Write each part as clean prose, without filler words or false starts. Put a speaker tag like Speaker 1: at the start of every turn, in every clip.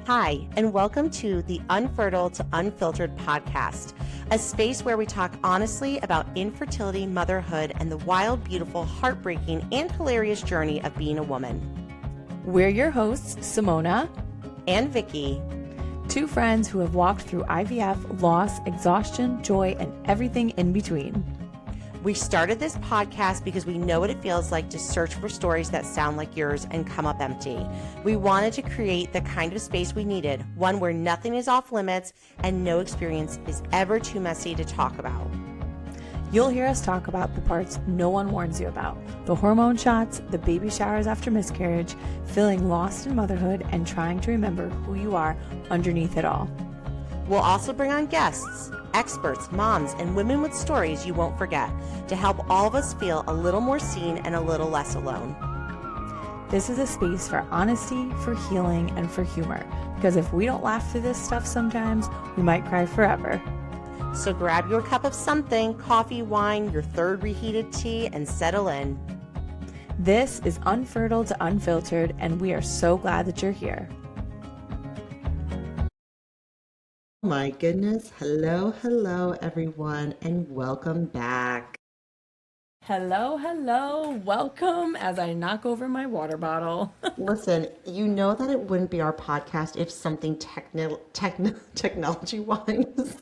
Speaker 1: Hi, and welcome to the Unfertile to Unfiltered podcast, a space where we talk honestly about infertility, motherhood, and the wild, beautiful, heartbreaking, and hilarious journey of being a woman.
Speaker 2: We're your hosts, Simona
Speaker 1: and Vicki,
Speaker 2: two friends who have walked through IVF, loss, exhaustion, joy, and everything in between.
Speaker 1: We started this podcast because we know what it feels like to search for stories that sound like yours and come up empty. We wanted to create the kind of space we needed, one where nothing is off limits and no experience is ever too messy to talk about.
Speaker 2: You'll hear us talk about the parts no one warns you about, the hormone shots, the baby showers after miscarriage, feeling lost in motherhood, and trying to remember who you are underneath it all.
Speaker 1: We'll also bring on guests, experts, moms, and women with stories you won't forget to help all of us feel a little more seen and a little less alone.
Speaker 2: This is a space for honesty, for healing, and for humor, because if we don't laugh through this stuff sometimes, we might cry forever.
Speaker 1: So grab your cup of something, coffee, wine, your third reheated tea, and settle in.
Speaker 2: This is Unfertile to Unfiltered, and we are so glad that you're here.
Speaker 1: My goodness. Hello, everyone, and welcome back.
Speaker 2: Hello. Welcome as I knock over my water bottle.
Speaker 1: Listen, you know that it wouldn't be our podcast if something technology-wise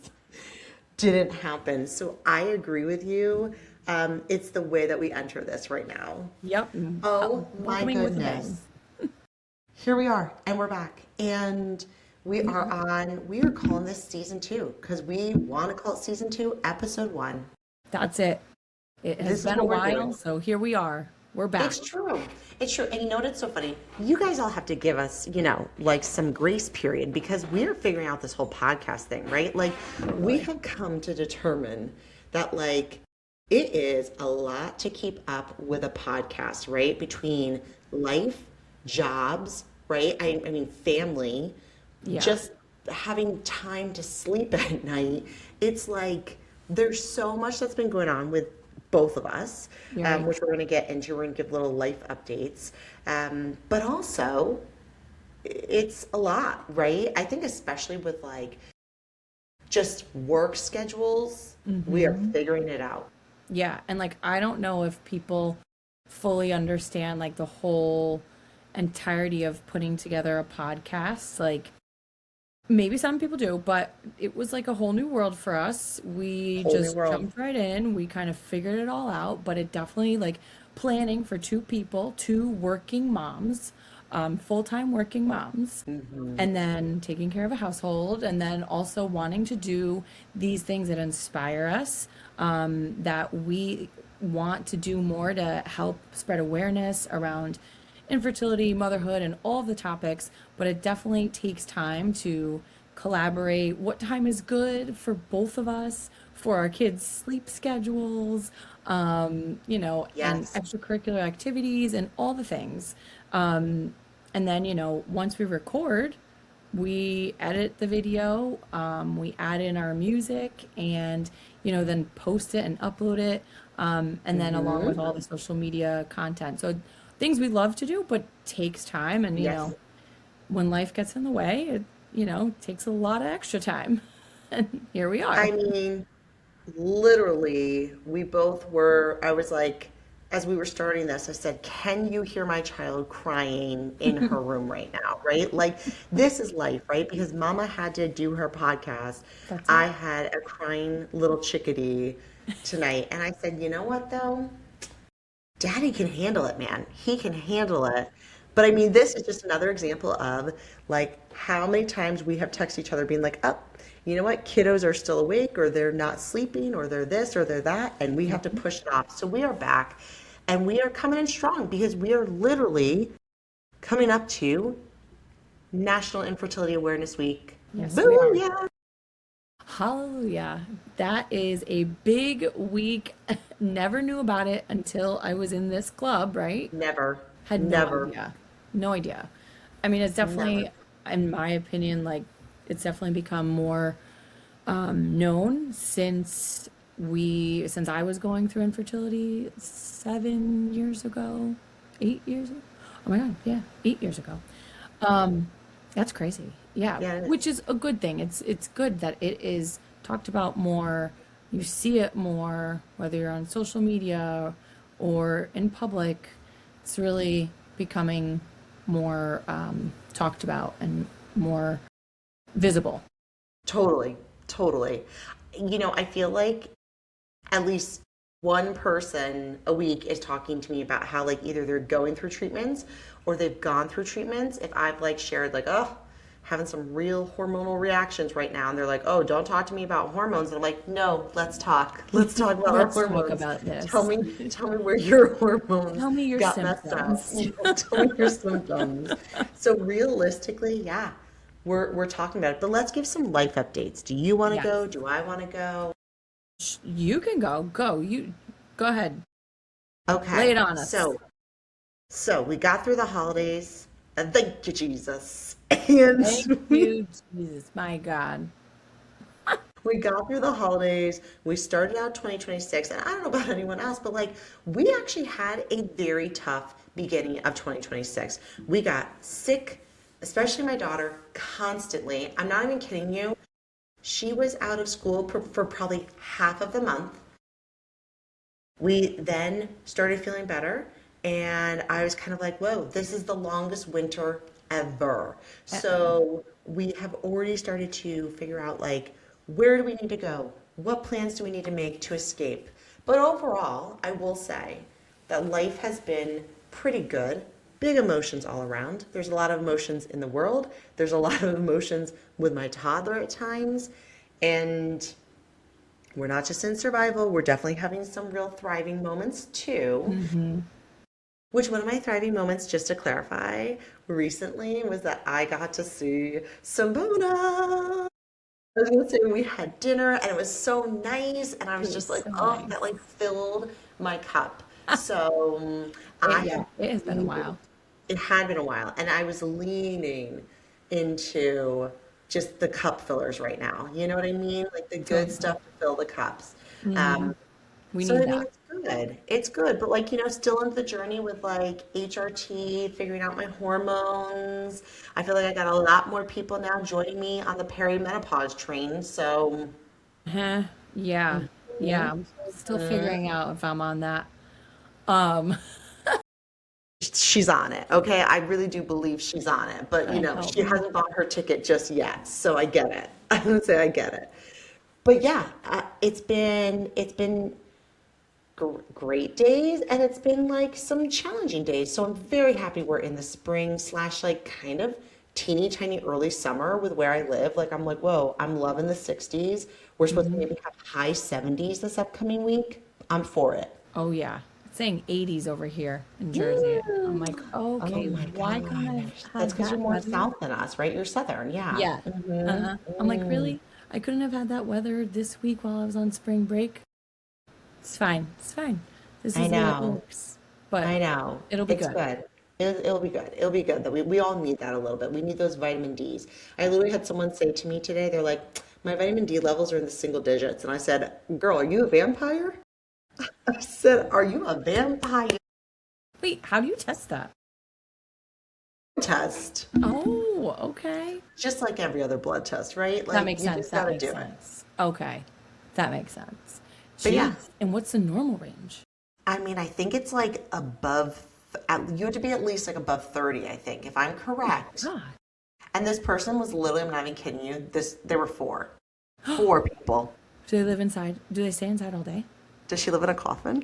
Speaker 1: didn't happen. So I agree with you. It's the way that we enter this right now.
Speaker 2: Yep.
Speaker 1: Oh, my goodness. Here we are, and we're back. And we are calling this season 2 because we want to call it season 2, episode 1.
Speaker 2: That's it. It has been a while, so here we are. We're back.
Speaker 1: It's true. And you know what's so funny? You guys all have to give us, like some grace period because we're figuring out this whole podcast thing, right? Like we have come to determine that like it is a lot to keep up with a podcast, right? Between life, jobs, right? I mean, family. Yeah. Just having time to sleep at night. It's like there's so much that's been going on with both of us, right. Which we're going to get into. We're going to give little life updates. But also, it's a lot, right? I think especially with like just work schedules, we are figuring it out.
Speaker 2: Yeah. And like, I don't know if people fully understand like the whole entirety of putting together a podcast. Like, maybe some people do, but it was like a whole new world for us. We just jumped right in. We kind of figured it all out, but it definitely like planning for two people, two working moms, full-time working moms, and then taking care of a household, and then also wanting to do these things that inspire us, that we want to do more to help spread awareness around infertility, motherhood, and all of the topics, but it definitely takes time to collaborate. What time is good for both of us, for our kids' sleep schedules, and extracurricular activities and all the things. And then, once we record, we edit the video, we add in our music and, then post it and upload it. And then along with all the social media content. So things we love to do, but takes time. And, when life gets in the way, it, takes a lot of extra time. And here we are.
Speaker 1: I mean, literally, I was like, as we were starting this, I said, can you hear my child crying in her room right now, right? Like, this is life, right? Because Mama had to do her podcast. I had a crying little chickadee tonight. And I said, you know what, though? Daddy can handle it, man. He can handle it. But I mean, this is just another example of like how many times we have texted each other being like, oh, you know what? Kiddos are still awake or they're not sleeping or they're this or they're that. And we have to push it off. So we are back and we are coming in strong because we are literally coming up to National Infertility Awareness Week.
Speaker 2: Yes,
Speaker 1: Boom, yeah.
Speaker 2: Hallelujah. That is a big week. Never knew about it until I was in this club, right?
Speaker 1: Never.
Speaker 2: Had no idea. No idea. I mean, it's definitely, in my opinion, like, it's definitely become more known since I was going through infertility 8 years ago. Oh my God, yeah, 8 years ago. That's crazy. Yeah,
Speaker 1: Yeah, it is.
Speaker 2: which is a good thing. It's good that it is talked about more. You see it more, whether you're on social media or in public. It's really becoming more talked about and more visible.
Speaker 1: Totally, totally. I feel like at least one person a week is talking to me about how like either they're going through treatments or they've gone through treatments. If I've like shared like, oh, having some real hormonal reactions right now, and they're like, oh, don't talk to me about hormones. And I'm like, no, let's talk. Let's talk about our
Speaker 2: Let's talk
Speaker 1: hormones.
Speaker 2: about
Speaker 1: Tell
Speaker 2: this.
Speaker 1: me, tell me where your hormones
Speaker 2: Tell me your
Speaker 1: got messed up.
Speaker 2: symptoms.
Speaker 1: Tell me your symptoms. So realistically, yeah, we're talking about it. But let's give some life updates. Do you want to
Speaker 2: Yes.
Speaker 1: go? Do I want to go?
Speaker 2: You can go. Go. You go ahead. Lay
Speaker 1: Okay.
Speaker 2: it on us.
Speaker 1: So we got through the holidays, and thank you, Jesus. And
Speaker 2: Thank you, Jesus. My God.
Speaker 1: we got through the holidays. We started out 2026, and I don't know about anyone else, but like we actually had a very tough beginning of 2026. We got sick, especially my daughter, constantly. I'm not even kidding you. She was out of school for probably half of the month. We then started feeling better, and I was kind of like, whoa, this is the longest winter ever. So we have already started to figure out like, where do we need to go? What plans do we need to make to escape? But overall, I will say that life has been pretty good. Big emotions all around. There's a lot of emotions in the world. There's a lot of emotions with my toddler at times. And we're not just in survival, we're definitely having some real thriving moments too.
Speaker 2: Mm-hmm.
Speaker 1: Which one of my thriving moments, just to clarify, recently was that I got to see Simona. I was gonna say we had dinner and it was so nice, and I
Speaker 2: It
Speaker 1: was
Speaker 2: was
Speaker 1: just like,
Speaker 2: so
Speaker 1: oh, that
Speaker 2: nice.
Speaker 1: like filled my cup. So I
Speaker 2: Yeah,
Speaker 1: have
Speaker 2: it has been a
Speaker 1: leaned,
Speaker 2: while.
Speaker 1: it had been a while, and I was leaning into just the cup fillers right now. You know what I mean? Like the good
Speaker 2: Totally.
Speaker 1: stuff to fill the cups.
Speaker 2: Hmm.
Speaker 1: Um,
Speaker 2: We
Speaker 1: so
Speaker 2: need
Speaker 1: I mean,
Speaker 2: that.
Speaker 1: it's good. It's good, but like still in the journey with like HRT, figuring out my hormones. I feel like I got a lot more people now joining me on the perimenopause train. So
Speaker 2: Huh? Yeah. Yeah.
Speaker 1: mhm,
Speaker 2: I'm still
Speaker 1: mhm.
Speaker 2: figuring out if I'm on that. Um,
Speaker 1: She's on it. Okay, I really do believe she's on it, but
Speaker 2: I help
Speaker 1: she
Speaker 2: me.
Speaker 1: hasn't bought her ticket just yet. So I get it. I would say I get it. But yeah, it's been great days, and it's been like some challenging days. So I'm very happy we're in the spring slash like kind of teeny tiny early summer with where I live. Like I'm like, whoa, I'm loving the 60s. We're supposed to
Speaker 2: Hmm.
Speaker 1: maybe have high 70s this upcoming week. I'm for it.
Speaker 2: Oh yeah. It's saying 80s over here in Jersey. I'm like,
Speaker 1: Woo! Oh
Speaker 2: okay,
Speaker 1: my
Speaker 2: why couldn't I have
Speaker 1: gosh. That's
Speaker 2: had
Speaker 1: because you're
Speaker 2: that
Speaker 1: more
Speaker 2: weather?
Speaker 1: south than us, right? You're southern. Yeah.
Speaker 2: Yeah.
Speaker 1: Hmm.
Speaker 2: Uh-huh. I'm like, really? I couldn't have had that weather this week while I was on spring break. It's fine. It's fine. This
Speaker 1: I
Speaker 2: is the way it
Speaker 1: know.
Speaker 2: works. But
Speaker 1: I know.
Speaker 2: it'll be
Speaker 1: It's
Speaker 2: good.
Speaker 1: good. It'll be good. It'll be good. That we all need that a little bit. We need those vitamin Ds. I literally had someone say to me today, they're like, my vitamin D levels are in the single digits. And I said, girl, are you a vampire? I said, are you a vampire?
Speaker 2: Wait, how do you test that?
Speaker 1: Test.
Speaker 2: Oh, okay.
Speaker 1: Just like every other blood test, right?
Speaker 2: That
Speaker 1: Like
Speaker 2: makes
Speaker 1: you
Speaker 2: sense.
Speaker 1: just
Speaker 2: That
Speaker 1: gotta
Speaker 2: makes
Speaker 1: do it.
Speaker 2: sense. Okay. That makes sense.
Speaker 1: But yeah,
Speaker 2: Jeez. And what's the normal range?
Speaker 1: I mean, I think it's like above, you have to be at least like above 30, I think, if I'm correct.
Speaker 2: God.
Speaker 1: And this person was literally, I'm not even kidding you, there were four people.
Speaker 2: Do they live inside? Do they stay inside all day?
Speaker 1: Does she live in a coffin?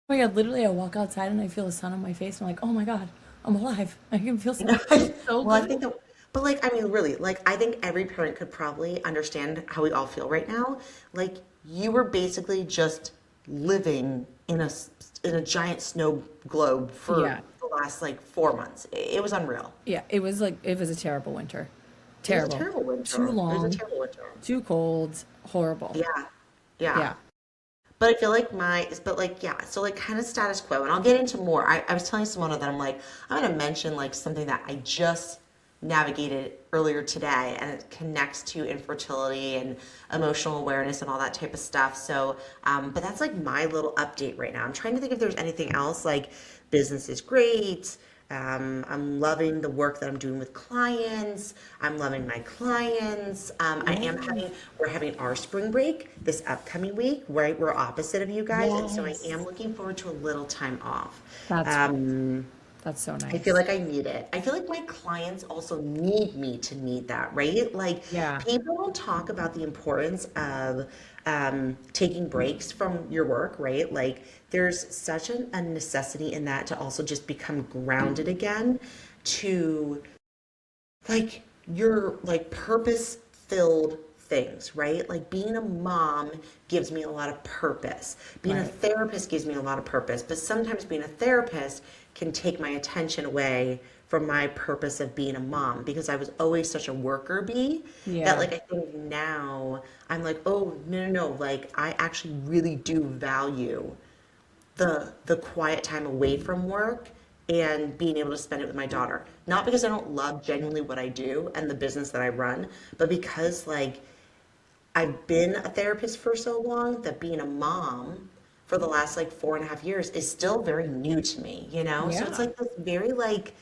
Speaker 2: Oh my God, literally I walk outside and I feel the sun on my face. I'm like, oh my God, I'm alive. I can feel
Speaker 1: You know,
Speaker 2: so
Speaker 1: well, I
Speaker 2: good.
Speaker 1: think that, but like, I mean, really, like, I think every parent could probably understand how we all feel right now. Like, you were basically just living in a giant snow globe for
Speaker 2: Yeah.
Speaker 1: the last like 4 months. It was unreal.
Speaker 2: Yeah. It was like, it was a terrible winter.
Speaker 1: It was a
Speaker 2: Terrible.
Speaker 1: terrible
Speaker 2: Too
Speaker 1: winter. It was a
Speaker 2: long,
Speaker 1: terrible winter.
Speaker 2: too cold, horrible.
Speaker 1: Yeah, yeah.
Speaker 2: Yeah.
Speaker 1: But I feel like but like, yeah, so like kind of status quo. And I'll get into more. I was telling Simona that I'm like, I'm going to mention like something that I just navigated earlier today, and it connects to infertility and emotional awareness and all that type of stuff. So, but that's like my little update right now. I'm trying to think if there's anything else. Like, business is great. I'm loving the work that I'm doing with clients. I'm loving my clients.
Speaker 2: Yeah.
Speaker 1: We're having our spring break this upcoming week, right? We're opposite of you guys. And so I am
Speaker 2: Yes.
Speaker 1: looking forward to a little time off.
Speaker 2: That's
Speaker 1: Um,
Speaker 2: that's so
Speaker 1: I feel
Speaker 2: nice.
Speaker 1: like I need it. I feel like my clients also need me to need that, right? Like
Speaker 2: Yeah.
Speaker 1: people don't talk about the importance of taking breaks from your work, right? Like there's such a necessity in that to also just become grounded again, to like your like purpose filled things, right? Like being a mom gives me a lot of purpose. Being a
Speaker 2: Right.
Speaker 1: therapist gives me a lot of purpose, but sometimes being a therapist can take my attention away from my purpose of being a mom because I was always such a worker bee that
Speaker 2: Yeah.
Speaker 1: like I think now I'm like, oh no, no, no, like I actually really do value the quiet time away from work and being able to spend it with my daughter. Not because I don't love genuinely what I do and the business that I run, but because like I've been a therapist for so long that being a mom for the last like 4.5 years is still very new to me, you know? So it's
Speaker 2: Yeah.
Speaker 1: like this very like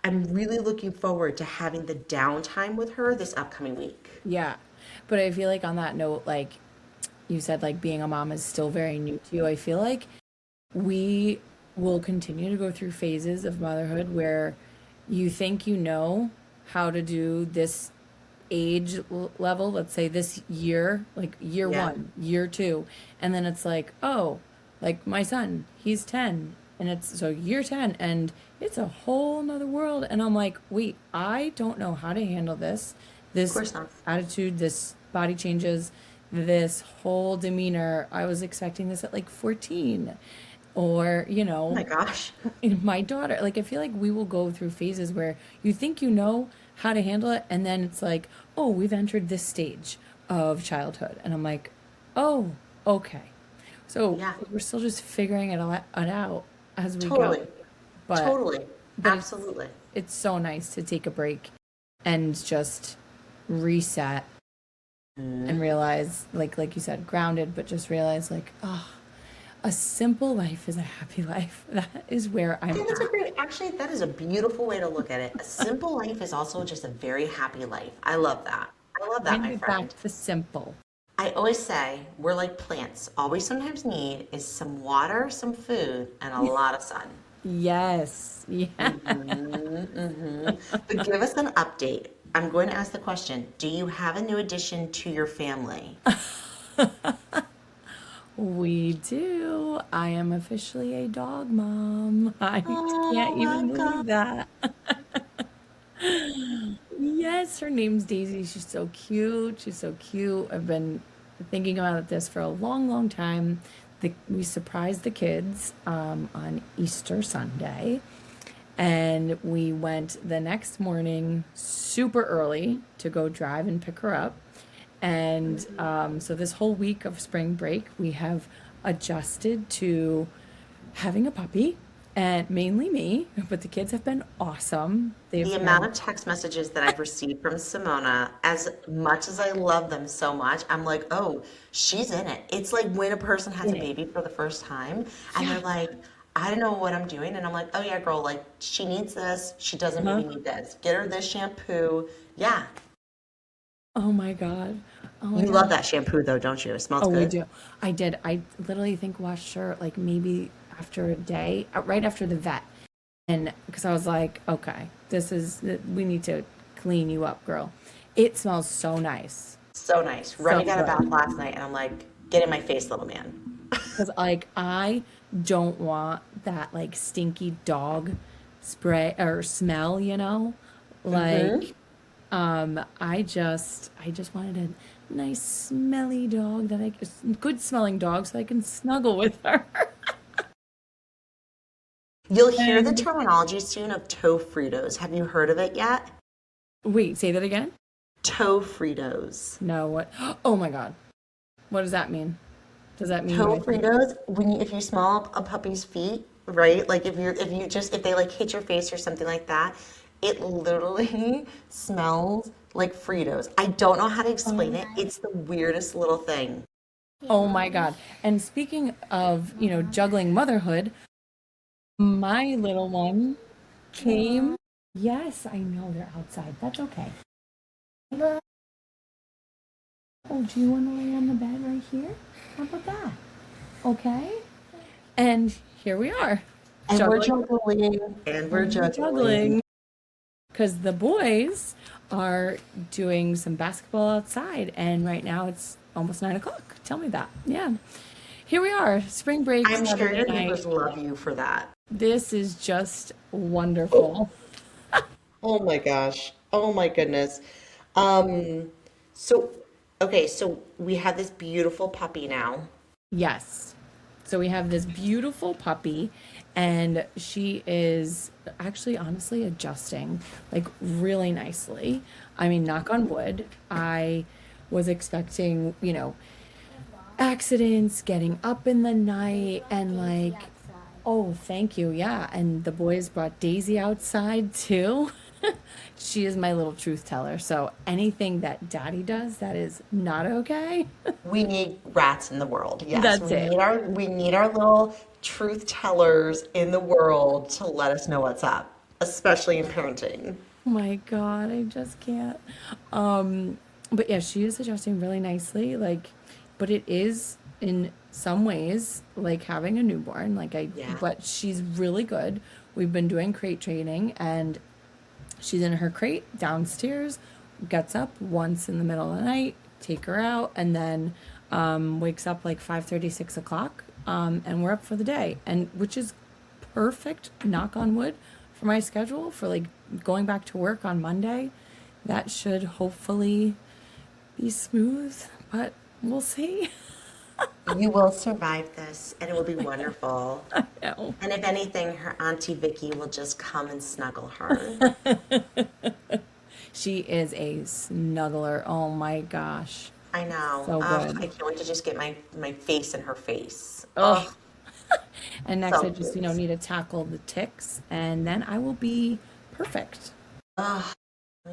Speaker 1: I'm really looking forward to having the downtime with her this upcoming week.
Speaker 2: Yeah. But I feel like on that note, like you said, like being a mom is still very new to you. I feel like we will continue to go through phases of motherhood where you think you know how to do this level, let's say this year, like year
Speaker 1: Yeah,
Speaker 2: one, year two, and then it's like, oh, like my son, he's 10, and it's so year 10, and it's a whole nother world. And I'm like, wait, I don't know how to handle
Speaker 1: of
Speaker 2: this
Speaker 1: course not.
Speaker 2: attitude, this body changes, this whole demeanor. I was expecting this at like 14, or,
Speaker 1: Oh my gosh.
Speaker 2: in my daughter, like I feel like we will go through phases where you think you know how to handle it, and then it's like, oh, we've entered this stage of childhood, and I'm like, oh, okay. So
Speaker 1: Yeah,
Speaker 2: we're still just figuring it out as we go,
Speaker 1: totally.
Speaker 2: but
Speaker 1: Totally.
Speaker 2: but
Speaker 1: Absolutely.
Speaker 2: it's so nice to take a break and just reset and realize, like you said, grounded, but just realize like, oh, a simple life is a happy life. That is where
Speaker 1: I
Speaker 2: I'm
Speaker 1: think that's a
Speaker 2: at.
Speaker 1: great, actually, that is a beautiful way to look at it. A simple life is also just a very happy life. I love that. I love that,
Speaker 2: Bring
Speaker 1: my
Speaker 2: it
Speaker 1: friend.
Speaker 2: back to simple.
Speaker 1: I always say we're like plants. All we sometimes need is some water, some food, and a lot of sun.
Speaker 2: Yes. Yeah.
Speaker 1: But give us an update. I'm going to ask the question, do you have a new addition to your family?
Speaker 2: We do. I am officially a dog mom. I can't
Speaker 1: Oh my
Speaker 2: even
Speaker 1: God.
Speaker 2: believe that. Yes, her name's Daisy. She's so cute. She's so cute. I've been thinking about this for a long, long time. We surprised the kids on Easter Sunday, and we went the next morning super early to go drive and pick her up. And so this whole week of spring break, we have adjusted to having a puppy, and mainly me, but the kids have been awesome.
Speaker 1: The
Speaker 2: They've
Speaker 1: amount
Speaker 2: been,
Speaker 1: of text messages that I've received from Simona, as much as I love them so much, I'm like, oh, she's in it. It's like when a person has a
Speaker 2: in it.
Speaker 1: baby for the first time and they're
Speaker 2: Yeah.
Speaker 1: like, I don't know what I'm doing. And I'm like, oh yeah, girl, like she needs this. She doesn't
Speaker 2: Huh?
Speaker 1: maybe need this. Get her this shampoo. Yeah.
Speaker 2: Oh my God. Oh my
Speaker 1: You love
Speaker 2: God.
Speaker 1: that shampoo though, don't you? It smells
Speaker 2: Oh, we
Speaker 1: good.
Speaker 2: do. I did. I literally think washed her like maybe after a day, right after the vet. And because I was like, okay, we need to clean you up, girl. It smells so nice.
Speaker 1: So nice.
Speaker 2: So
Speaker 1: Remy got a
Speaker 2: good.
Speaker 1: bath last night and I'm like, get in my face, little man.
Speaker 2: Because like I don't want that like stinky dog spray or smell,
Speaker 1: Hmm.
Speaker 2: Like I just wanted a nice smelly dog good smelling dog so I can snuggle with her.
Speaker 1: You'll hear the
Speaker 2: And
Speaker 1: terminology soon of toe Fritos. Have you heard of it yet?
Speaker 2: wait, say that again?
Speaker 1: Toe Fritos.
Speaker 2: No, what? Oh my God. What does that mean? Does that mean
Speaker 1: Toe
Speaker 2: what?
Speaker 1: Fritos, if you smell a puppy's feet, right? Like if they like hit your face or something like that, it literally smells like Fritos. I don't know how to explain it. It's the weirdest little thing.
Speaker 2: Oh my God. And speaking of, juggling motherhood, My little one came. Yes, I know they're outside. That's okay. Oh, do you want to lay on the bed right here? How about that? Okay. And here we are,
Speaker 1: And we're
Speaker 2: juggling
Speaker 1: juggling, and we're
Speaker 2: and
Speaker 1: juggling.
Speaker 2: juggling. Because the boys are doing some basketball outside, and right now it's almost 9 o'clock. Tell me that. Yeah. Here we are, spring break,
Speaker 1: I'm sure
Speaker 2: Saturday
Speaker 1: your
Speaker 2: night.
Speaker 1: neighbors love you for that.
Speaker 2: This is just wonderful.
Speaker 1: Oh my gosh. Oh my goodness. Um, so okay, so we have this beautiful puppy now.
Speaker 2: Yes. So we have this beautiful puppy, and she is actually honestly adjusting like really nicely. I mean, knock on wood. I was expecting, accidents, getting up in the night, and like, oh, thank you. Yeah. And the boys brought Daisy outside too. She is my little truth teller. So anything that daddy does that is not okay,
Speaker 1: We need rats in the world. Yes,
Speaker 2: that's
Speaker 1: we
Speaker 2: it.
Speaker 1: need our little truth tellers in the world to let us know what's up, especially in parenting.
Speaker 2: Oh my God, I just can't. But yeah, she is adjusting really nicely. Like, but it is in some ways like having a newborn.
Speaker 1: Yeah.
Speaker 2: But she's really good. We've been doing crate training, and she's in her crate downstairs, gets up once in the middle of the night, take her out, and then wakes up like 5:30, 6 o'clock, and we're up for the day, and which is perfect, knock on wood, for my schedule for like going back to work on Monday. That should hopefully be smooth, but we'll see.
Speaker 1: You will survive this, and it will be wonderful.
Speaker 2: No.
Speaker 1: And if anything, her Auntie Vicky will just come and snuggle her.
Speaker 2: She is a snuggler. Oh my gosh.
Speaker 1: I know.
Speaker 2: So
Speaker 1: Ugh,
Speaker 2: good.
Speaker 1: I can't wait to just get my face in her face.
Speaker 2: Oh,
Speaker 1: Oh,
Speaker 2: and next I
Speaker 1: so
Speaker 2: just,
Speaker 1: cute.
Speaker 2: need to tackle the ticks, and then I will be perfect.
Speaker 1: Ugh,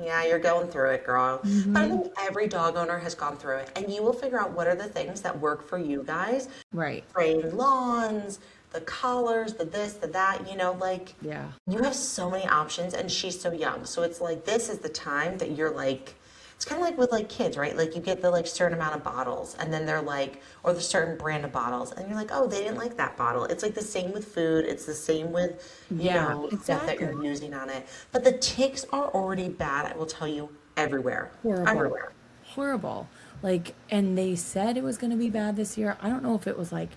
Speaker 1: yeah, you're going through it, girl. But I
Speaker 2: Hmm.
Speaker 1: think every dog owner has gone through it, and you will figure out what are the things that work for you guys.
Speaker 2: Right.
Speaker 1: Spraying lawns, the collars, the this, the that, like
Speaker 2: Yeah.
Speaker 1: you have so many options and she's so young. So it's like this is the time that you're like it's kind of like with like kids, right? Like you get the like certain amount of bottles and then they're like or the certain brand of bottles and you're like, "Oh, they didn't like that bottle." It's like the same with food, it's the same with,
Speaker 2: Yeah,
Speaker 1: stuff that
Speaker 2: exactly.
Speaker 1: you're using on it. But the ticks are already bad, I will tell you, everywhere.
Speaker 2: Horrible.
Speaker 1: Everywhere.
Speaker 2: Horrible. Like, and they said it was going to be bad this year. I don't know if it was like,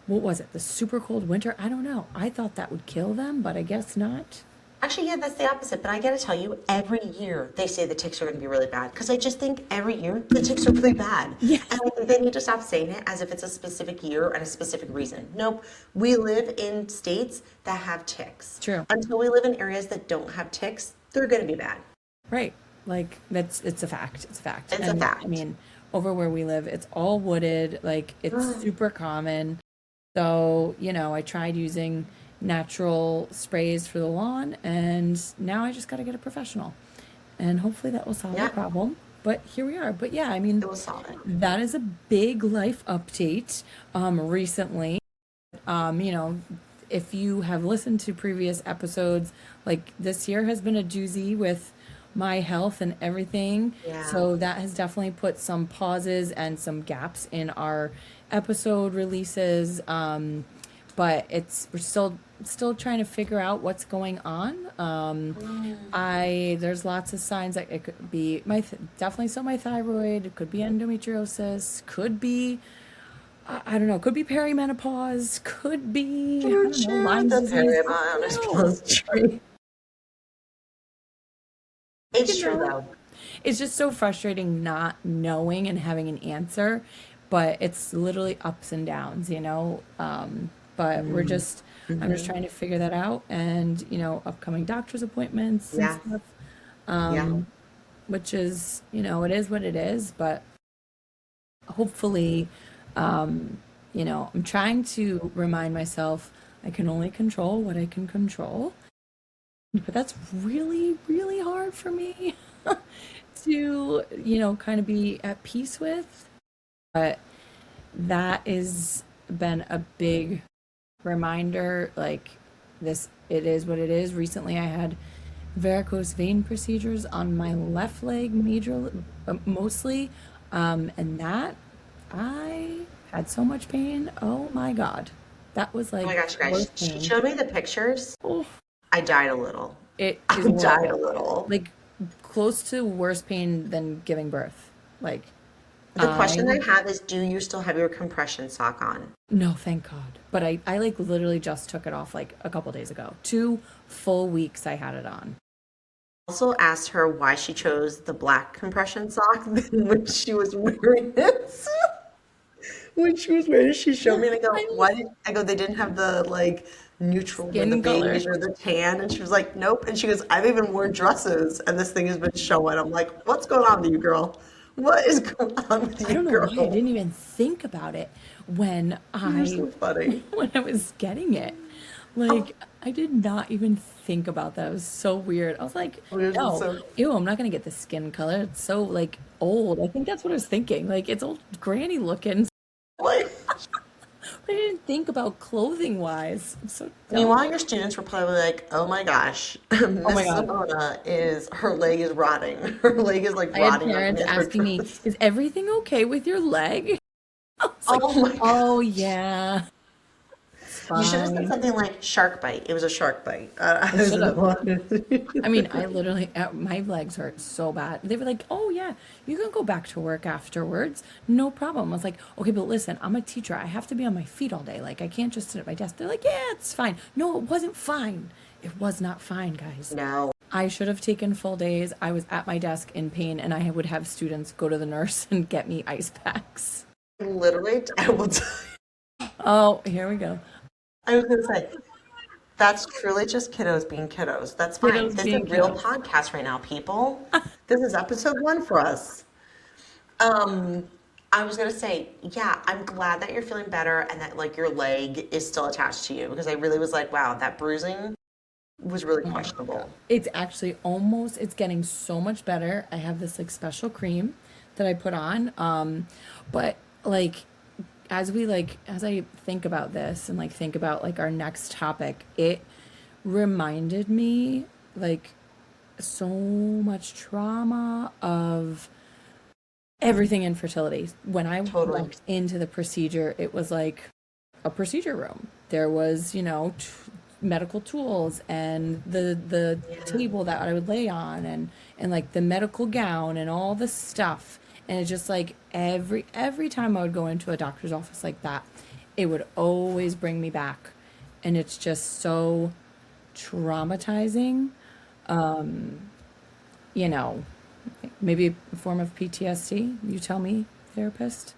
Speaker 2: what was it? The super cold winter? I don't know. I thought that would kill them, but I guess not.
Speaker 1: Actually, yeah, that's the opposite. But I gotta tell you, every year they say the ticks are gonna be really bad. Because I just think every year the ticks are really bad.
Speaker 2: Yeah.
Speaker 1: And I think they need to stop saying it as if it's a specific year and a specific reason. Nope. We live in states that have ticks.
Speaker 2: True.
Speaker 1: Until we live in areas that don't have ticks, they're gonna be bad.
Speaker 2: Right. Like it's a fact. It's a fact.
Speaker 1: It's a
Speaker 2: And I
Speaker 1: fact.
Speaker 2: mean, over where we live, it's all wooded. Like it's super common. So, I tried using natural sprays for the lawn, and now I just got to get a professional. And hopefully that will solve the
Speaker 1: Yeah,
Speaker 2: problem. But here we are. But yeah, I mean,
Speaker 1: it was solid.
Speaker 2: that is a big life update recently. Um, you know, if you have listened to previous episodes, like this year has been a doozy with my health and everything.
Speaker 1: Yeah.
Speaker 2: So that has definitely put some pauses and some gaps in our episode releases. But we're still trying to figure out what's going on. I there's lots of signs that it could be definitely still my thyroid. It could be endometriosis. Could be I don't know. Could be perimenopause. Could be I
Speaker 1: Choo
Speaker 2: don't know
Speaker 1: choo,
Speaker 2: Lyme
Speaker 1: the
Speaker 2: disease. I
Speaker 1: perimenopausal
Speaker 2: don't know.
Speaker 1: tree. It's
Speaker 2: You
Speaker 1: true
Speaker 2: know,
Speaker 1: though.
Speaker 2: it's just so frustrating not knowing and having an answer, but it's literally ups and downs. But I'm just trying to figure that out, and upcoming doctor's appointments and
Speaker 1: Yeah.
Speaker 2: stuff,
Speaker 1: Yeah.
Speaker 2: which is it is what it is, but hopefully, I'm trying to remind myself I can only control what I can control. But that's really, really hard for me to, kind of be at peace with. But that has been a big reminder. Like, this, it is what it is. Recently, I had varicose vein procedures on my left leg, mostly, and that I had so much pain. Oh my God, that was
Speaker 1: Oh
Speaker 2: like
Speaker 1: my gosh, you
Speaker 2: the
Speaker 1: guys,
Speaker 2: worst
Speaker 1: she
Speaker 2: pain.
Speaker 1: showed me the pictures.
Speaker 2: Oh,
Speaker 1: I died a little.
Speaker 2: it
Speaker 1: I
Speaker 2: is
Speaker 1: died a
Speaker 2: horrible.
Speaker 1: little.
Speaker 2: Like close to worse pain than giving birth. Like
Speaker 1: The question
Speaker 2: I
Speaker 1: I have is, do you still have your compression sock on?
Speaker 2: No, thank God. But I like literally just took it off like a couple days ago. 2 full weeks I had it on.
Speaker 1: Also asked her why she chose the black compression sock when she was wearing it. When she was wearing it, she showed me and I go,
Speaker 2: I
Speaker 1: why did I go, they didn't have the like neutral or the
Speaker 2: skin color.
Speaker 1: beige or the tan, and she was like, nope. And she goes, I've even worn dresses and this thing has been showing. I'm like, what's going on with you, girl? What is going on with
Speaker 2: I
Speaker 1: you,
Speaker 2: don't know why I
Speaker 1: girl?
Speaker 2: didn't even think about it when
Speaker 1: You're
Speaker 2: I
Speaker 1: so funny.
Speaker 2: when I was getting it. Like I did not even think about that. It was so weird. I was like,
Speaker 1: Yours is
Speaker 2: no,
Speaker 1: so
Speaker 2: ew, I'm not gonna get the skin color. It's so like old. I think that's what I was thinking. Like it's old granny looking.
Speaker 1: like.
Speaker 2: I didn't think about clothing wise. I'm so dumb.
Speaker 1: Meanwhile, your students were probably like, "Oh my gosh,
Speaker 2: Oh my
Speaker 1: Miss
Speaker 2: God.
Speaker 1: Simona is her leg is rotting. Her leg is like
Speaker 2: I had
Speaker 1: rotting
Speaker 2: parents
Speaker 1: underneath her
Speaker 2: asking me,
Speaker 1: dress."
Speaker 2: "Is everything okay with your leg?" I was like,
Speaker 1: Oh my
Speaker 2: "Oh
Speaker 1: god!
Speaker 2: yeah, it's
Speaker 1: You should have said
Speaker 2: fine."
Speaker 1: something like shark bite. It was a shark bite.
Speaker 2: I
Speaker 1: I was
Speaker 2: should
Speaker 1: in the
Speaker 2: have. I mean,
Speaker 1: water.
Speaker 2: I literally, my legs hurt so bad. They were like, "Oh yeah, you can go back to work afterwards, no problem." I was like, "Okay, but listen, I'm a teacher. I have to be on my feet all day. Like, I can't just sit at my desk." They're like, "Yeah, it's fine." No, it wasn't fine. It was not fine, guys.
Speaker 1: No,
Speaker 2: I should have taken full days. I was at my desk in pain, and I would have students go to the nurse and get me ice packs.
Speaker 1: literally, I will.
Speaker 2: Oh, here we go.
Speaker 1: I was gonna say that's truly just kiddos being kiddos. That's fine.
Speaker 2: Kiddos
Speaker 1: This is a
Speaker 2: being
Speaker 1: real
Speaker 2: kiddos.
Speaker 1: podcast right now, people. This is episode one for us. Um, I was gonna say, yeah, I'm glad that you're feeling better and that like your leg is still attached to you because I really was like, wow, that bruising was really
Speaker 2: Oh my God.
Speaker 1: questionable.
Speaker 2: It's actually almost, it's getting so much better. I have this like special cream that I put on. But like as I think about this and like think about like our next topic, it reminded me like so much trauma of everything infertility. When I
Speaker 1: Totally.
Speaker 2: walked into the procedure, it was like a procedure room. There was, medical tools and the
Speaker 1: Yeah.
Speaker 2: table that I would lay on and like the medical gown and all the stuff. And it's just like every time I would go into a doctor's office like that, it would always bring me back. And it's just so traumatizing. You know, maybe a form of PTSD. You tell me, therapist.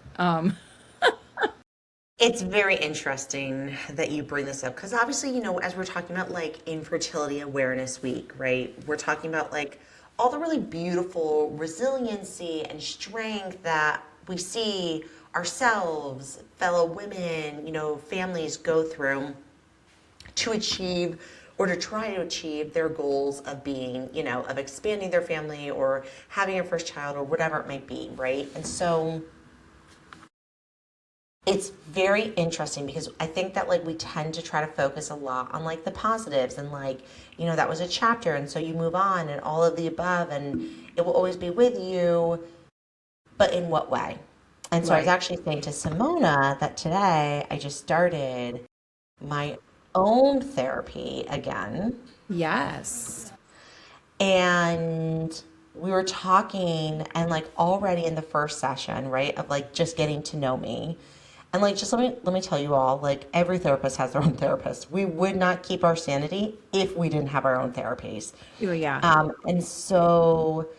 Speaker 1: It's very interesting that you bring this up because obviously, as we're talking about like Infertility Awareness Week, right? We're talking about like all the really beautiful resiliency and strength that we see ourselves, fellow women, families go through to achieve or to try to achieve their goals of being, of expanding their family or having a first child or whatever it might be, right? And so it's very interesting because I think that like we tend to try to focus a lot on like the positives and like, that was a chapter and so you move on and all of the above and it will always be with you, but in what way? And so I was
Speaker 2: Right.
Speaker 1: actually saying to Simona that today I just started my own therapy again.
Speaker 2: Yes.
Speaker 1: And we were talking and like already in the first session, right, of like just getting to know me. And like just let me tell you all, like every therapist has their own therapist. We would not keep our sanity if we didn't have our own therapies.
Speaker 2: Oh, yeah.
Speaker 1: And so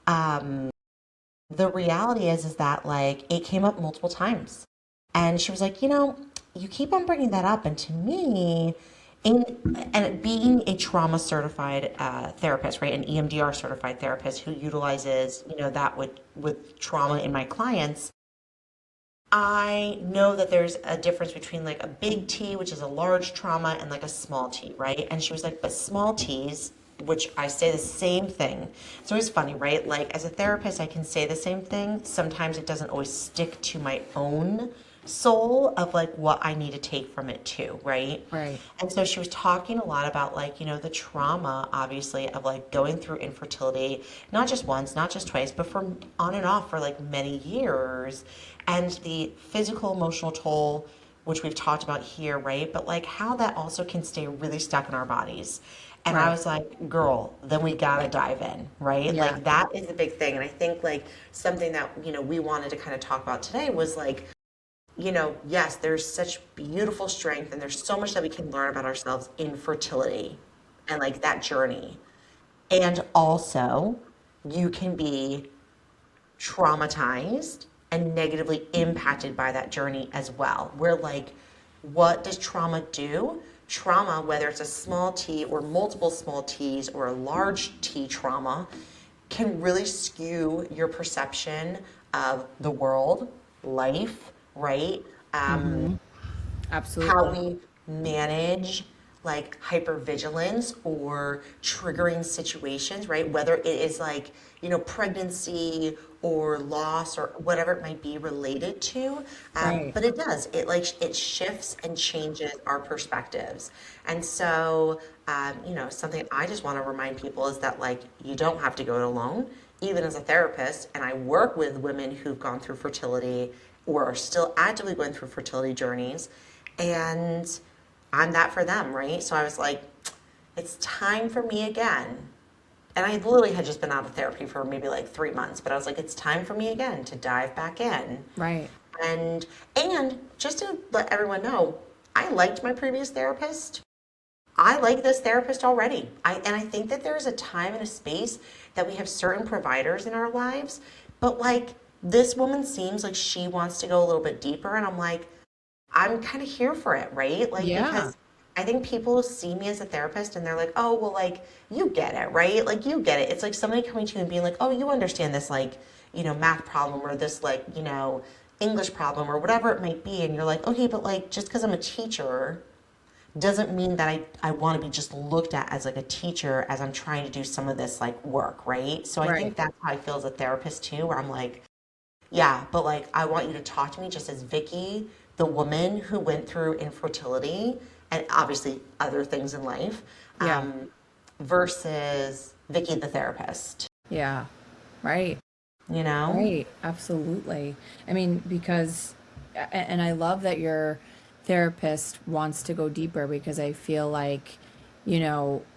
Speaker 1: the reality is that like it came up multiple times. And she was like, you keep on bringing that up. And to me, in and being a trauma certified therapist, right, an EMDR certified therapist who utilizes, that with trauma in my clients, I know that there's a difference between like a big T, which is a large trauma, and like a small T, right? And she was like, but small T's, which I say the same thing. It's always funny, right? Like as a therapist, I can say the same thing. Sometimes it doesn't always stick to my own soul of like what I need to take from it too, right?
Speaker 2: Right.
Speaker 1: And so she was talking a lot about like, the trauma obviously of like going through infertility, not just once, not just twice, but for on and off for like many years, and the physical, emotional toll, which we've talked about here, right? But like how that also can stay really stuck in our bodies. And I
Speaker 2: Right.
Speaker 1: was like, girl, then we gotta dive in, right?
Speaker 2: Yeah.
Speaker 1: Like that is the big thing. And I think like something that, we wanted to kind of talk about today was like, yes, there's such beautiful strength and there's so much that we can learn about ourselves in fertility and like that journey. And also, you can be traumatized and negatively impacted by that journey as well. Where, like, what does trauma do? Trauma, whether it's a small t or multiple small t's or a large T trauma, can really skew your perception of the world, life, right?
Speaker 2: Mm-hmm.
Speaker 1: How
Speaker 2: Absolutely.
Speaker 1: we manage like hypervigilance or triggering situations, right? Whether it is like, pregnancy or loss or whatever it might be related to.
Speaker 2: Right.
Speaker 1: But it does, it shifts and changes our perspectives. And so, something I just want to remind people is that like, you don't have to go it alone. Even as a therapist, and I work with women who've gone through fertility or are still actively going through fertility journeys, and I'm that for them, right? So I was like, it's time for me again. And I literally had just been out of therapy for maybe like 3 months, but I was like, it's time for me again to dive back in.
Speaker 2: Right.
Speaker 1: And just to let everyone know, I liked my previous therapist. I like this therapist already. I think that there's a time and a space that we have certain providers in our lives, but like this woman seems like she wants to go a little bit deeper, and I'm like, I'm kind of here for it, right? Like,
Speaker 2: Yeah.
Speaker 1: because I think people see me as a therapist and they're like, oh, well, like, you get it, right? Like, you get it. It's like somebody coming to you and being like, oh, you understand this, like, math problem or this, like, English problem or whatever it might be. And you're like, okay, but like, just because I'm a teacher doesn't mean that I want to be just looked at as like a teacher as I'm trying to do some of this like work, right? So I
Speaker 2: Right.
Speaker 1: think that's how I feel as a therapist too, where I'm like, yeah, but like I want you to talk to me just as Vicki, the woman who went through infertility and obviously other things in life,
Speaker 2: Yeah.
Speaker 1: um, versus Vicki, the therapist.
Speaker 2: Yeah. Right.
Speaker 1: You know?
Speaker 2: Right. Absolutely. I mean, because, and I love that your therapist wants to go deeper because I feel like,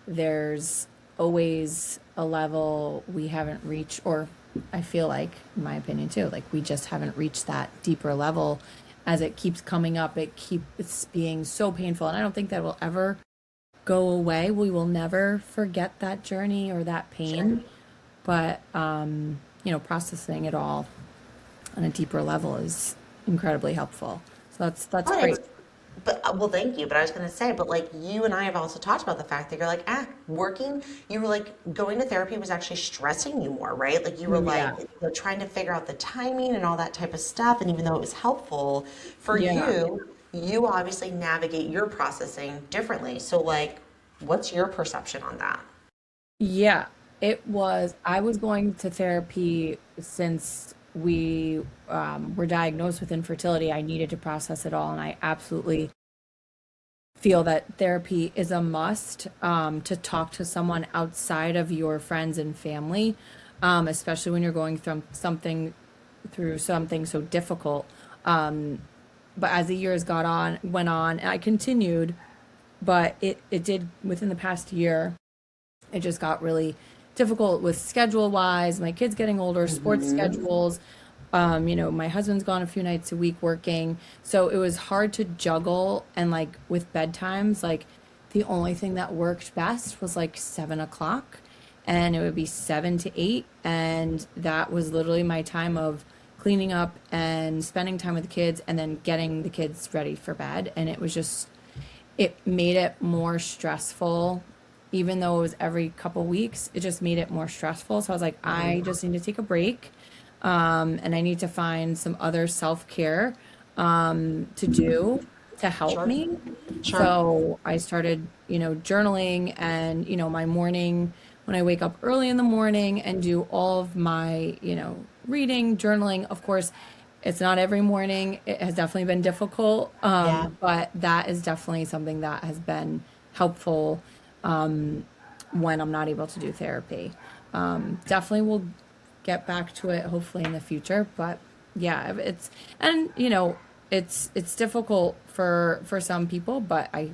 Speaker 2: there's always a level we haven't reached, or I feel like, in my opinion too, like we just haven't reached that deeper level. As it keeps coming up, it's being so painful. And I don't think that will ever go away. We will never forget that journey or that
Speaker 1: Sure.
Speaker 2: pain. But processing it all on a deeper level is incredibly helpful. So that's
Speaker 1: But
Speaker 2: great.
Speaker 1: it's, but well, thank you. But I was going to say, but like you and I have also talked about the fact that you're like, working, you were like going to therapy was actually stressing you more, right? Like you were like,
Speaker 2: Yeah.
Speaker 1: trying to figure out the timing and all that type of stuff. And even though it was helpful for
Speaker 2: Yeah.
Speaker 1: you, you obviously navigate your processing differently. So like, what's your perception on that?
Speaker 2: Yeah. I was going to therapy since we were diagnosed with infertility. I needed to process it all. And I absolutely feel that therapy is a must, to talk to someone outside of your friends and family, especially when you're going through something so difficult. But as the years went on, and I continued, but it did within the past year. It just got really difficult with schedule wise, my kids getting older, sports
Speaker 1: Hmm.
Speaker 2: schedules. My husband's gone a few nights a week working. So it was hard to juggle. And like with bedtimes, like the only thing that worked best was like 7 o'clock. And it would be 7 to 8. And that was literally my time of cleaning up and spending time with the kids and then getting the kids ready for bed. And it made it more stressful. Even though it was every couple weeks, it just made it more stressful. So I was like, I just need to take a break. And I need to find some other self care to do to help
Speaker 1: Sure.
Speaker 2: me.
Speaker 1: Sure.
Speaker 2: So I started, journaling and, my morning when I wake up early in the morning and do all of my, reading, journaling. Of course, It's not every morning. It has definitely been difficult,
Speaker 1: Yeah.
Speaker 2: but that is definitely something that has been helpful when I'm not able to do therapy. Definitely will get back to it hopefully in the future, but yeah, it's and it's difficult for some people, but I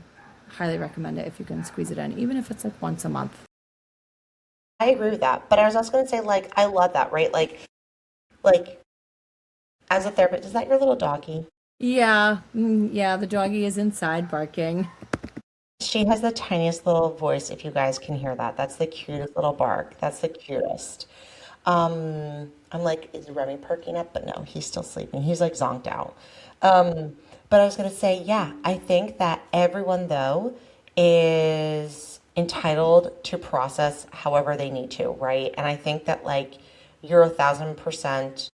Speaker 2: highly recommend it if you can squeeze it in, even if it's like once a month.
Speaker 1: I agree with that. But I was also going to say, like, I love that, right? Like as a therapist, is that your little doggy?
Speaker 2: Yeah, yeah, the doggy is inside barking.
Speaker 1: She has the tiniest little voice, if you guys can hear that. That's the cutest little bark. That's the cutest. I'm like, is Remy perking up? But no, he's still sleeping. He's like zonked out. But I was gonna say, yeah, I think that everyone though is entitled to process however they need to, right? And I think that like you're 1,000%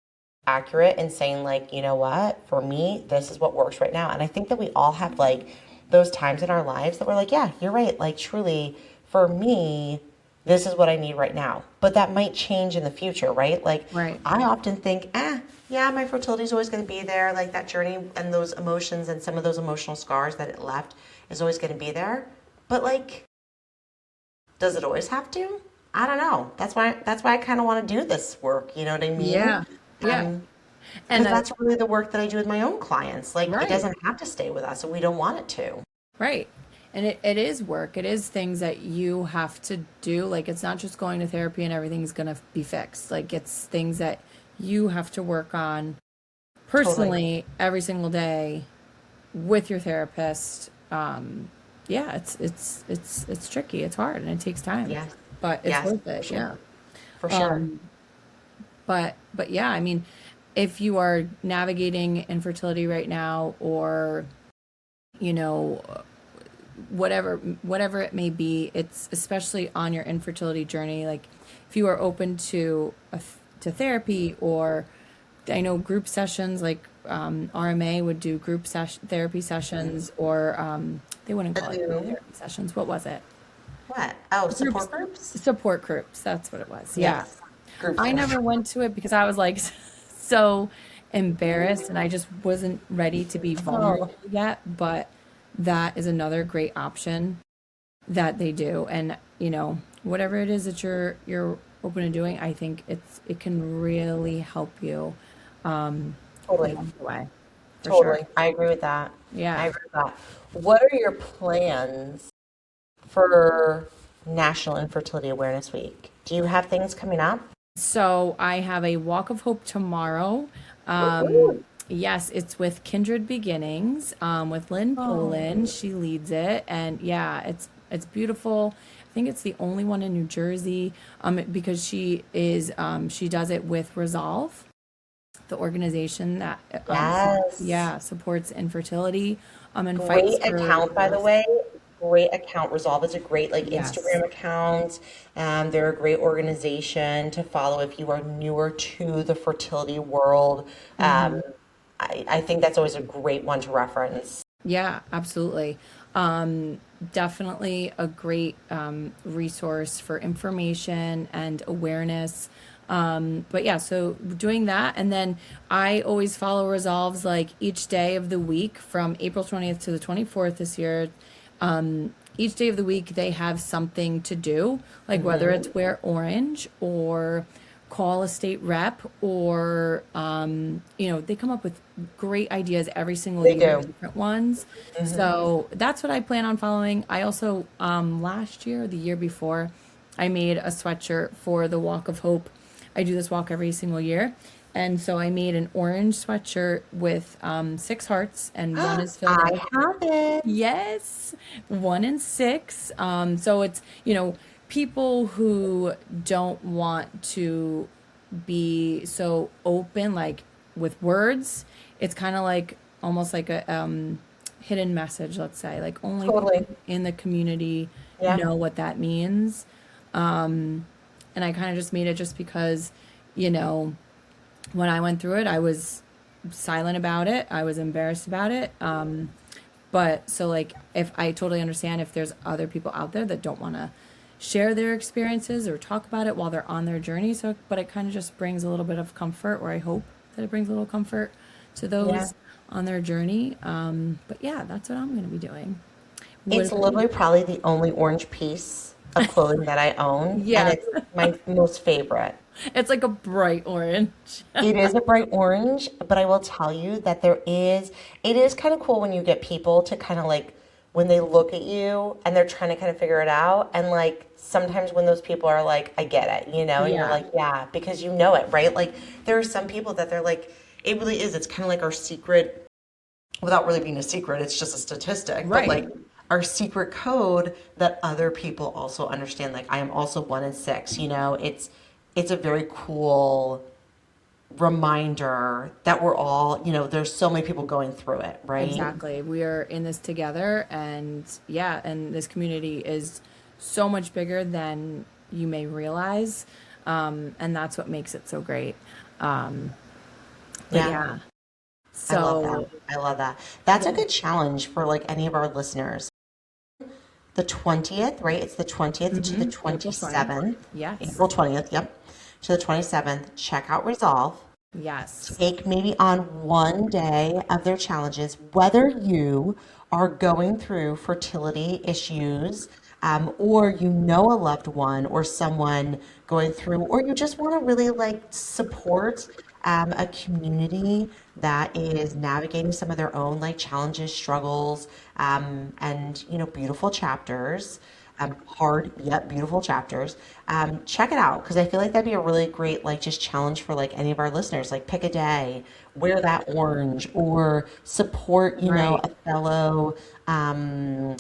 Speaker 1: accurate in saying like, you know what, for me, this is what works right now. And I think that we all have like those times in our lives that we're like, yeah, you're right. Like truly, for me, this is what I need right now. But that might change in the future, right? Like
Speaker 2: Right.
Speaker 1: I often think, yeah, my fertility is always going to be there. Like that journey and those emotions and some of those emotional scars that it left is always going to be there. But like, does it always have to? I don't know. That's why I kind of want to do this work. You know what I mean?
Speaker 2: Yeah. Yeah.
Speaker 1: Um,
Speaker 2: And
Speaker 1: because that's really the work that I do with my own clients. Like it
Speaker 2: right.
Speaker 1: doesn't have to stay with us, and we don't want it to.
Speaker 2: Right. And it is work. It is things that you have to do. Like it's not just going to therapy and everything's gonna be fixed. Like it's things that you have to work on
Speaker 1: Totally.
Speaker 2: personally every single day with your therapist. Yeah, it's tricky. It's hard and it takes time,
Speaker 1: Yes.
Speaker 2: but it's
Speaker 1: Yes,
Speaker 2: worth
Speaker 1: for
Speaker 2: it.
Speaker 1: sure.
Speaker 2: Yeah.
Speaker 1: For sure.
Speaker 2: But yeah, I mean, if you are navigating infertility right now, or you know whatever it may be, it's especially on your infertility journey. Like if you are open to to therapy, or I know group sessions, like RMA would do therapy sessions, or they wouldn't
Speaker 1: A
Speaker 2: call it group
Speaker 1: Zoom.
Speaker 2: therapy sessions. What was it?
Speaker 1: What? Oh,
Speaker 2: Groups,
Speaker 1: support groups?
Speaker 2: support groups. That's what it was. Yeah.
Speaker 1: Yes. Group
Speaker 2: I
Speaker 1: therapy.
Speaker 2: never went to it because I was like so embarrassed and I just wasn't ready to be
Speaker 1: Oh,
Speaker 2: vulnerable yet. But that is another great option that they do. And whatever it is that you're open to doing, I think it can really help you
Speaker 1: totally.
Speaker 2: along the way, for sure.
Speaker 1: Totally. I agree with that. I
Speaker 2: Yeah.
Speaker 1: agree with that. What are your plans for National Infertility Awareness Week? Do you have things coming up?
Speaker 2: So I have a walk of hope tomorrow.
Speaker 1: Woohoo.
Speaker 2: Yes, it's with Kindred Beginnings, with Lynn
Speaker 1: Oh,
Speaker 2: Poland. She leads it, and yeah, it's beautiful. I think it's the only one in New Jersey, because she does it with Resolve, the organization that
Speaker 1: yes.
Speaker 2: supports infertility, and fights
Speaker 1: Great
Speaker 2: for
Speaker 1: account, by the
Speaker 2: divorce.
Speaker 1: way. Great account. Resolve is a great like
Speaker 2: Yes.
Speaker 1: Instagram account. They're a great organization to follow if you are newer to the fertility world. Um,
Speaker 2: Mm-hmm.
Speaker 1: I think that's always a great one to reference.
Speaker 2: Yeah, absolutely. Um, Definitely a great resource for information and awareness. But yeah, so doing that. And then I always follow Resolves like each day of the week from April 20th to the 24th this year. Each day of the week, they have something to do, like whether it's
Speaker 1: Hmm.
Speaker 2: wear orange or call a state rep, or they come up with great ideas every single
Speaker 1: They
Speaker 2: year,
Speaker 1: do.
Speaker 2: different ones.
Speaker 1: Hmm.
Speaker 2: So that's what I plan on following. I also last year, the year before, I made a sweatshirt for the Walk of Hope. I do this walk every single year. And so I made an orange sweatshirt with six hearts, and one is filled in.
Speaker 1: I have it.
Speaker 2: Yes, 1 in 6. So it's, people who don't want to be so open, like with words. It's kind of like almost like a hidden message, let's say. Like only
Speaker 1: Totally.
Speaker 2: people in the community
Speaker 1: Yeah.
Speaker 2: know what that means. And I kind of just made it just because, you know, when I went through it, I was silent about it. I was embarrassed about it. But so like if I totally understand if there's other people out there that don't want to share their experiences or talk about it while they're on their journey. So but it kind of just brings a little bit of comfort, or I hope that it brings a little comfort. to
Speaker 1: Yeah.
Speaker 2: those on their journey. But yeah, that's what I'm going to be doing. What
Speaker 1: It's
Speaker 2: about you?
Speaker 1: literally probably the only orange piece of clothing that I own, and
Speaker 2: Yeah,
Speaker 1: it's my most favorite.
Speaker 2: it's like a bright orange.
Speaker 1: It is a bright orange, but I will tell you that it is kind of cool when you get people to kind of like, when they look at you and they're trying to kind of figure it out. And like, sometimes when those people are like, I get it, and you're
Speaker 2: Yeah,
Speaker 1: like, yeah, because you know it, right? Like, there are some people that they're like, it really is. It's kind of like our secret, without really being a secret, it's just a statistic, but
Speaker 2: right.
Speaker 1: like our secret code that other people also understand. Like, I am also one in six, it's a very cool reminder that we're all, there's so many people going through it, right?
Speaker 2: Exactly. We are in this together, and yeah, and this community is so much bigger than you may realize. And that's what makes it so great. Um, but
Speaker 1: Yeah,
Speaker 2: yeah,
Speaker 1: I love that.
Speaker 2: so
Speaker 1: I love that. That's a
Speaker 2: yeah.
Speaker 1: good challenge for like any of our listeners. The 20th, right? It's the 20th to the
Speaker 2: April 20th.
Speaker 1: 27th.
Speaker 2: Yes.
Speaker 1: April 20th, yep. To the 27th. Check out Resolve.
Speaker 2: Yes.
Speaker 1: Take maybe on one day of their challenges, whether you are going through fertility issues, or you know a loved one or someone going through, or you just want to really like support a community that is navigating some of their own like challenges, struggles, and beautiful chapters, hard yet beautiful chapters. Check it out because I feel like that'd be a really great like just challenge for like any of our listeners. Like pick a day, wear that orange, or support
Speaker 2: Right.
Speaker 1: a fellow. I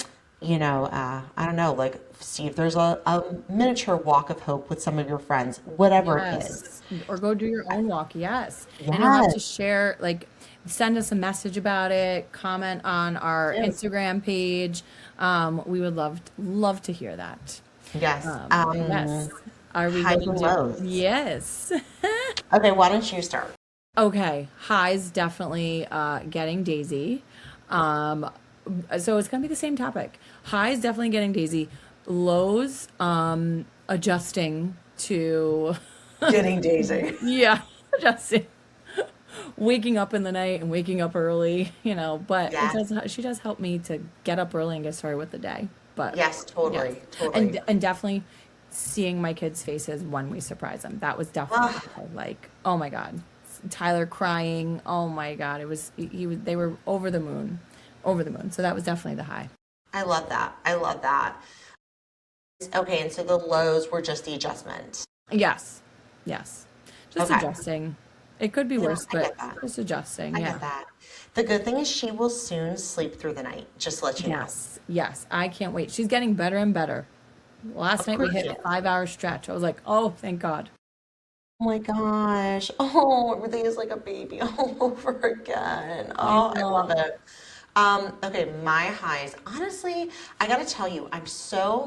Speaker 1: don't know, like see if there's a miniature walk of hope with some of your friends, whatever it is.
Speaker 2: Yes. Or go do your own walk. Yes. And you'll have
Speaker 1: Yes.
Speaker 2: to share, like, send us a message about it, comment on our
Speaker 1: Do.
Speaker 2: Instagram page. We would love to hear that.
Speaker 1: Yes.
Speaker 2: Yes. Are we
Speaker 1: Highs
Speaker 2: going
Speaker 1: and
Speaker 2: to?
Speaker 1: lows.
Speaker 2: Yes.
Speaker 1: Okay, why don't you start?
Speaker 2: Okay. Highs definitely getting Daisy. Um, so it's gonna be the same topic. Highs definitely getting Daisy. Lows adjusting to
Speaker 1: Getting Daisy.
Speaker 2: yeah, adjusting. Waking up in the night and waking up early, but it
Speaker 1: Yes.
Speaker 2: does she does help me to get up early and get started with the day. But
Speaker 1: Yes,
Speaker 2: yes.
Speaker 1: totally.
Speaker 2: And
Speaker 1: Totally.
Speaker 2: definitely seeing my kids' faces when we surprise them. That was definitely
Speaker 1: Ah,
Speaker 2: like, oh my God. Tyler crying. Oh my God. It was he was they were over the moon. Over the moon. So that was definitely the high.
Speaker 1: I love that. I love that. Okay, and so the lows were just the adjustment.
Speaker 2: Yes. Yes. Just
Speaker 1: Okay.
Speaker 2: adjusting. It could be worse,
Speaker 1: I
Speaker 2: but
Speaker 1: get that.
Speaker 2: just adjusting.
Speaker 1: I
Speaker 2: Yeah.
Speaker 1: get that. The good thing is she will soon sleep through the night, just to let you know.
Speaker 2: Yes. Yes. I can't wait. She's getting better and better. Last
Speaker 1: Of
Speaker 2: night we
Speaker 1: course
Speaker 2: hit
Speaker 1: she
Speaker 2: a
Speaker 1: is.
Speaker 2: 5 hour stretch. I was like, oh, thank God.
Speaker 1: Oh my gosh. Oh, everything is like a baby all over again.
Speaker 2: I
Speaker 1: Oh, I love
Speaker 2: know.
Speaker 1: it. Okay, my highs. Honestly, I gotta tell you,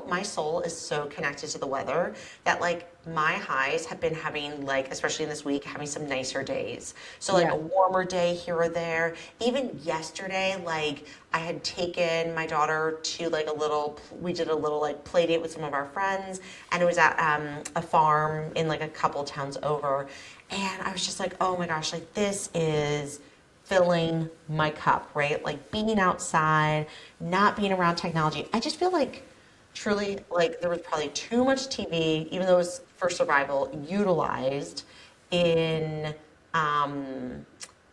Speaker 1: my soul is so connected to the weather that like my highs have been having like, especially in this week, having some nicer days. So like
Speaker 2: Yeah.
Speaker 1: a warmer day here or there. Even yesterday, like I had taken my daughter to like we did a little like play date with some of our friends, and it was at a farm in like a couple towns over. And I was just like, oh my gosh, like this is filling my cup, right? Like being outside, not being around technology. I just feel like truly like there was probably too much TV, even though it was for survival, utilized in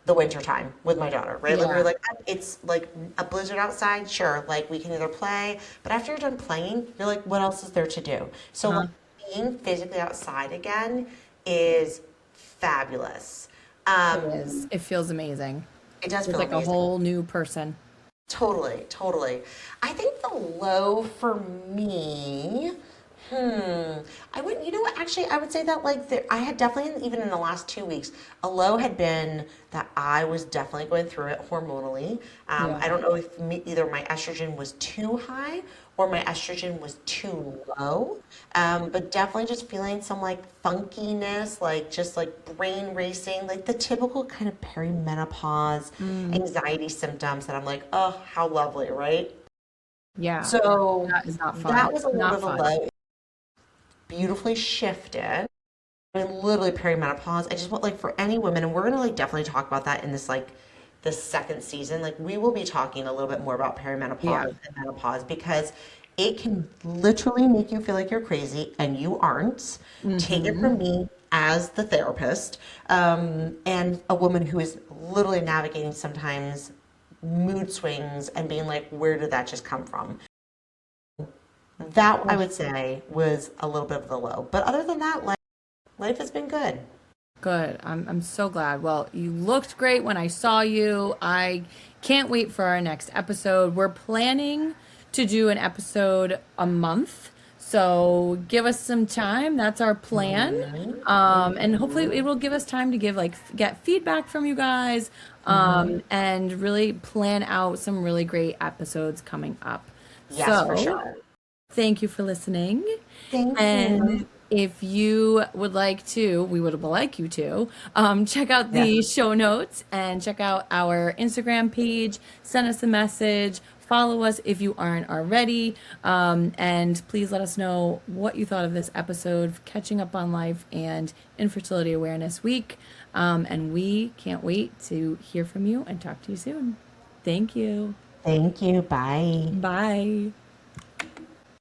Speaker 1: the winter time with my daughter, right? Like we were
Speaker 2: Yeah.
Speaker 1: like, it's like a blizzard outside, sure, like we can either play, but after you're done playing, you're like, what else is there to do? So like
Speaker 2: Uh-huh.
Speaker 1: being physically outside again is fabulous.
Speaker 2: It is. It feels amazing.
Speaker 1: It does
Speaker 2: Feels
Speaker 1: feel
Speaker 2: like a
Speaker 1: amazing.
Speaker 2: whole new person.
Speaker 1: Totally, totally. I think the low for me, I would, you know what, actually, I would say that like I had definitely, even in the last 2 weeks, a low had been that I was definitely going through it hormonally.
Speaker 2: Yeah.
Speaker 1: I don't know if either my estrogen was too high or my estrogen was too low, but definitely just feeling some like funkiness, like just like brain racing, like the typical kind of perimenopause
Speaker 2: Mm,
Speaker 1: anxiety symptoms that I'm like, oh, how lovely, right?
Speaker 2: yeah.
Speaker 1: So
Speaker 2: That is not
Speaker 1: that
Speaker 2: fun.
Speaker 1: was a little bit
Speaker 2: Not
Speaker 1: of a
Speaker 2: fun.
Speaker 1: low, beautifully shifted. I mean, literally perimenopause. I just want like for any women, and we're gonna like definitely talk about that in this like this second season, like we will be talking a little bit more about
Speaker 2: Yeah.
Speaker 1: perimenopause and menopause because it can literally make you feel like you're crazy and you aren't. Take it
Speaker 2: Mm-hmm.
Speaker 1: from me as the therapist, and a woman who is literally navigating sometimes mood swings and being like, where did that just come from? That I would say was a little bit of the low. But other than that, life has been good.
Speaker 2: Good. I'm so glad. Well, you looked great when I saw you. I can't wait for our next episode. We're planning to do an episode a month. So give us some time. That's our plan.
Speaker 1: Mhm.
Speaker 2: And hopefully
Speaker 1: Mhm.
Speaker 2: it will give us time to get feedback from you guys,
Speaker 1: Mhm.
Speaker 2: and really plan out some really great episodes coming up.
Speaker 1: Yes, for
Speaker 2: So
Speaker 1: sure.
Speaker 2: thank you for listening.
Speaker 1: Thank you.
Speaker 2: And if you would like to, we would like you to check out
Speaker 1: Yes.
Speaker 2: the show notes and check out our Instagram page. Send us a message. Follow us if you aren't already. And please let us know what you thought of this episode, Catching Up on Life and Infertility Awareness Week. And we can't wait to hear from you and talk to you soon. Thank you.
Speaker 1: Thank you. Bye.
Speaker 2: Bye.